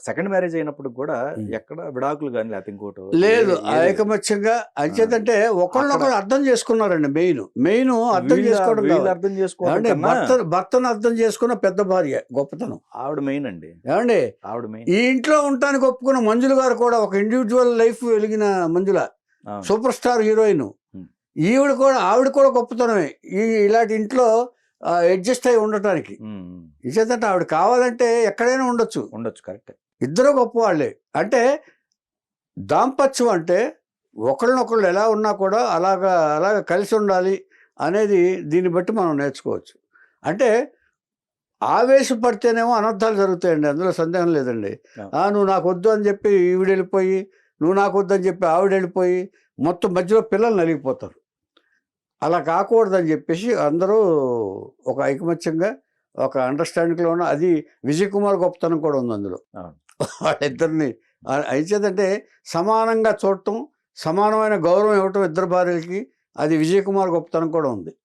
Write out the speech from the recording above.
Second marriage అయినప్పుడు కూడా ఉమ్. ఎక్కడ విడాకులు కానీ లేకపోతే ఇంకోటి లేదు ఏది ఐకమత్యంగా అంచేతంటే ఒకళ్ళనొకళ్ళు అర్థం చేసుకున్నారండి. మెయిన్ అర్థం చేసుకోవడం వీళ్ళు కావాలి. అర్థం చేసుకోవడం ఏమండి కన్నా భర్తను అర్థం చేసుకున్న పెద్ద భార్య గొప్పతనం. ఆవిడ మెయిన్ అండి. ఏమండి ఆవిడ మెయిన్. ఈ ఇంట్లో ఉండటానికి ఒప్పుకున్న మంజుల గారు కూడా ఒక ఇండివిజువల్ లైఫ్ వెలిగిన మంజుల, అవును. Super star heroine. ఉమ్. ఆవిడ కూడా గొప్పతనమే ఇలాంటి ఇంట్లో అడ్జస్ట్ అయి ఉండటానికి. ఉమ్, ఉమ్. ఇచ్చేదంటే ఆవిడ కావాలంటే ఎక్కడైనా ఉండొచ్చు. కరెక్ట్. ఇద్దరు గొప్పవాళ్ళే. అంటే దాంపత్యం అంటే ఒకళ్ళనొకళ్ళు ఎలా ఉన్నా కూడా అలాగా కలిసి ఉండాలి అనేది దీన్ని బట్టి మనం నేర్చుకోవచ్చు. అంటే ఆవేశపడితేనేమో అనర్థాలు జరుగుతాయండి, అందులో సందేహం లేదండి. నువ్వు నాకు వద్దు అని చెప్పి ఈవిడ వెళ్ళిపోయి, నువ్వు నాకు వద్దు అని చెప్పి ఆవిడ వెళ్ళిపోయి, మొత్తం మధ్యలో పిల్లలు నలిగిపోతారు. అలా కాకూడదని చెప్పేసి అందరూ ఒక ఐకమత్యంగా ఒక అండర్స్టాండింగ్లో ఉన్న, అది విజయ్ కుమార్ గొప్పతనం కూడా ఉంది అందులో. వాళ్ళిద్దరిని అయిచేదంటే సమానంగా చూడటం, సమానమైన గౌరవం ఇవ్వటం ఇద్దరు భార్యలకి, అది విజయ్ కుమార్ గొప్పతనం కూడా ఉంది.